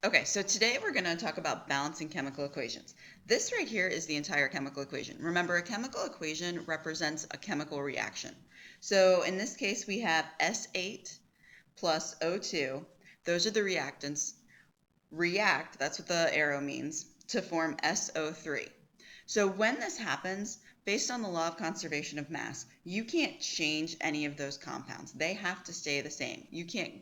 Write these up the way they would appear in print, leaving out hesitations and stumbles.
Okay, so today we're going to talk about balancing chemical equations. This right here is the entire chemical equation. Remember, a chemical equation represents a chemical reaction. So in this case, we have S8 plus O2. Those are the reactants. React, that's what the arrow means, to form SO3. So when this happens, based on the law of conservation of mass, you can't change any of those compounds. They have to stay the same. You can't,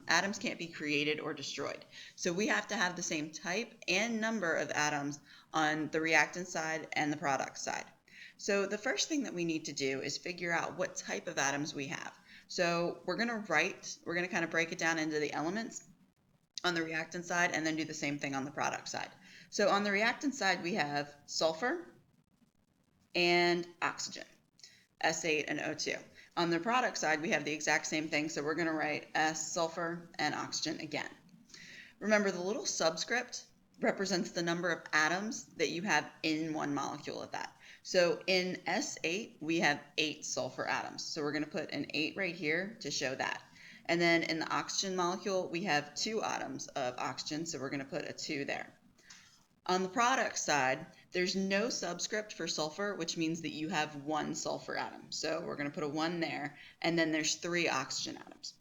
atoms can't be created or destroyed. So we have to have the same type and number of atoms on the reactant side and the product side. So the first thing that we need to do is figure out what type of atoms we have. So we're going to kind of break it down into the elements on the reactant side and then do the same thing on the product side. So on the reactant side, we have sulfur and oxygen, S8 and O2. On the product side, we have the exact same thing, so we're going to write S, sulfur, and oxygen again. Remember, the little subscript represents the number of atoms that you have in one molecule of that. So in S8, we have 8 sulfur atoms. So we're going to put an 8 right here to show that. And then in the oxygen molecule, we have 2 atoms of oxygen, so we're going to put a 2 there. On the product side, there's no subscript for sulfur, which means that you have 1 sulfur atom. So we're going to put a 1 there, and then there's 3 oxygen atoms.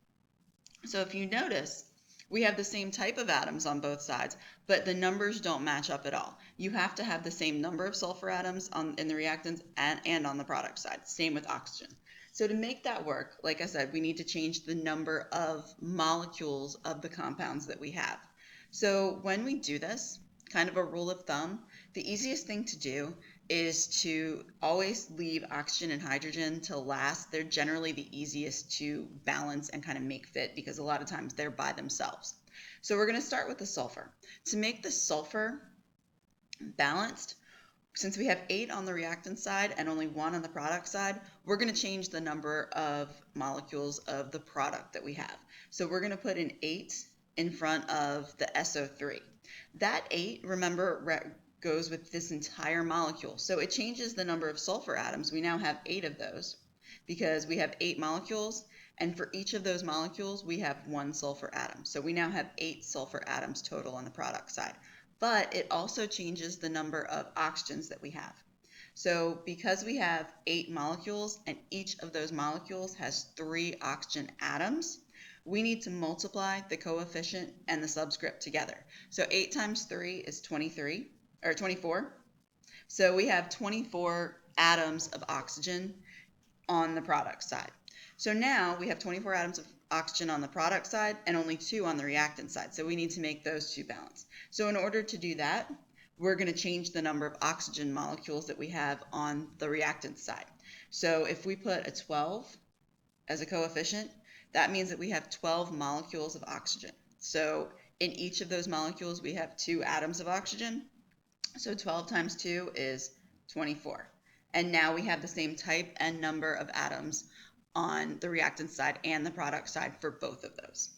So if you notice, we have the same type of atoms on both sides, but the numbers don't match up at all. You have to have the same number of sulfur atoms in the reactants and on the product side. Same with oxygen. So to make that work, like I said, we need to change the number of molecules of the compounds that we have. So when we do this, kind of a rule of thumb, the easiest thing to do is to always leave oxygen and hydrogen to last. They're generally the easiest to balance and kind of make fit because a lot of times they're by themselves. So we're going to start with the sulfur. To make the sulfur balanced, since we have 8 on the reactant side and only 1 on the product side, we're going to change the number of molecules of the product that we have. So we're going to put an 8 in front of the SO3. That 8, remember, goes with this entire molecule. So it changes the number of sulfur atoms. We now have 8 of those because we have 8 molecules, and for each of those molecules, we have 1 sulfur atom. So we now have 8 sulfur atoms total on the product side. But it also changes the number of oxygens that we have. So because we have 8 molecules and each of those molecules has 3 oxygen atoms, we need to multiply the coefficient and the subscript together. So 8 times 3 is 24. So we have 24 atoms of oxygen on the product side. So now we have 24 atoms of oxygen on the product side and only 2 on the reactant side. So we need to make those 2 balance. So in order to do that, we're going to change the number of oxygen molecules that we have on the reactant side. So if we put a 12 as a coefficient, that means that we have 12 molecules of oxygen. So in each of those molecules, we have 2 atoms of oxygen. So 12 times 2 is 24. And now we have the same type and number of atoms on the reactant side and the product side for both of those.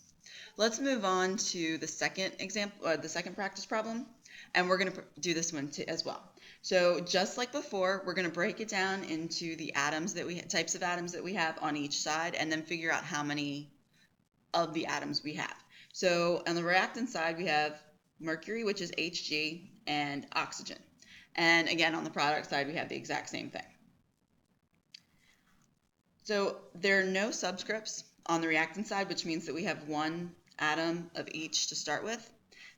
Let's move on to the second example, the second practice problem, and we're going to do this one as well. So just like before, we're going to break it down into the atoms that types of atoms that we have on each side, and then figure out how many of the atoms we have. So on the reactant side, we have mercury, which is Hg, and oxygen. And again, on the product side, we have the exact same thing. So there are no subscripts on the reactant side, which means that we have 1 atom of each to start with.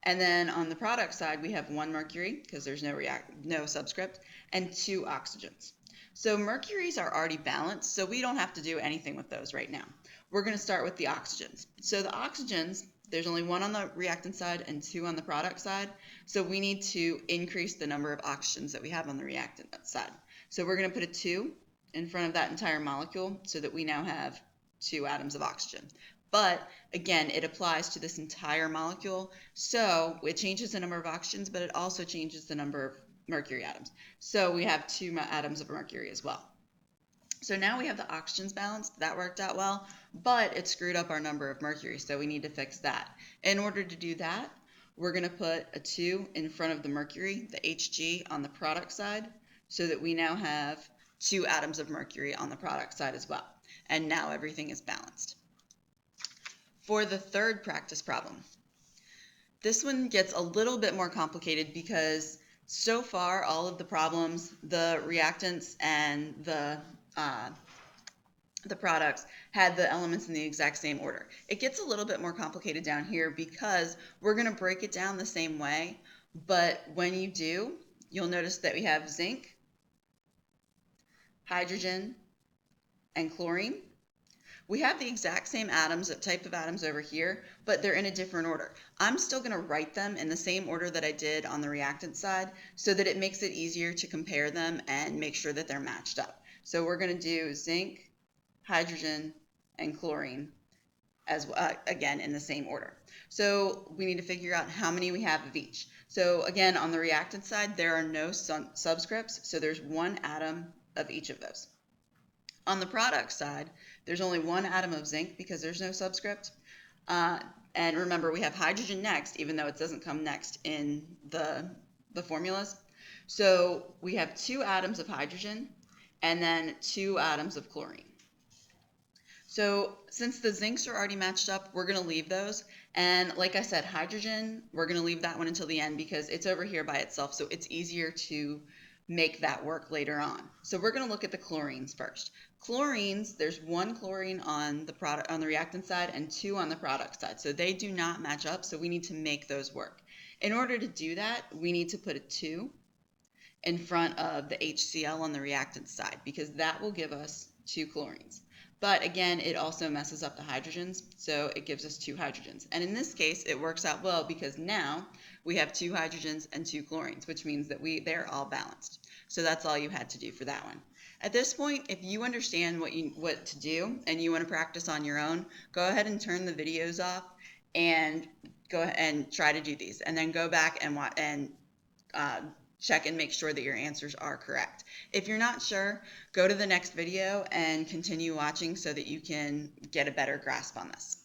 And then on the product side, we have 1 mercury, because there's no subscript, and 2 oxygens. So mercuries are already balanced, so we don't have to do anything with those right now. We're going to start with the oxygens. So the oxygens, there's only 1 on the reactant side and 2 on the product side. So we need to increase the number of oxygens that we have on the reactant side. So we're going to put a 2 in front of that entire molecule so that we now have 2 atoms of oxygen. But again, it applies to this entire molecule. So it changes the number of oxygens, but it also changes the number of mercury atoms. So we have 2 atoms of mercury as well. So now we have the oxygens balanced. That worked out well, but it screwed up our number of mercury, so we need to fix that. In order to do that, we're going to put a 2 in front of the mercury, the Hg, on the product side, so that we now have 2 atoms of mercury on the product side as well. And now everything is balanced. For the third practice problem, This one gets a little bit more complicated because so far all of the problems, the reactants and the products had the elements in the exact same order. It gets a little bit more complicated down here because we're going to break it down the same way, but when you do, you'll notice that we have zinc, hydrogen, and chlorine. We have the exact same atoms, type of atoms over here, but they're in a different order. I'm still going to write them in the same order that I did on the reactant side so that it makes it easier to compare them and make sure that they're matched up. So we're going to do zinc, hydrogen, and chlorine as again in the same order. So we need to figure out how many we have of each. So again, on the reactant side, there are no subscripts, so there's one atom of each of those. On the product side, there's only one atom of zinc because there's no subscript. And remember, we have hydrogen next, even though it doesn't come next in the formulas. So we have 2 atoms of hydrogen and then 2 atoms of chlorine. So since the zincs are already matched up, we're going to leave those. And like I said, hydrogen, we're going to leave that one until the end because it's over here by itself, so it's easier to make that work later on. So we're going to look at the chlorines first. Chlorines, there's 1 chlorine on the reactant side and 2 on the product side. So they do not match up, so we need to make those work. In order to do that, we need to put a 2 in front of the HCl on the reactant side because that will give us 2 chlorines. But again, it also messes up the hydrogens, so it gives us 2 hydrogens. And in this case, it works out well because now we have 2 hydrogens and 2 chlorines, which means that they're all balanced. So that's all you had to do for that one. At this point, if you understand what to do and you want to practice on your own, go ahead and turn the videos off and go ahead and try to do these. And then go back and check and make sure that your answers are correct. If you're not sure, go to the next video and continue watching so that you can get a better grasp on this.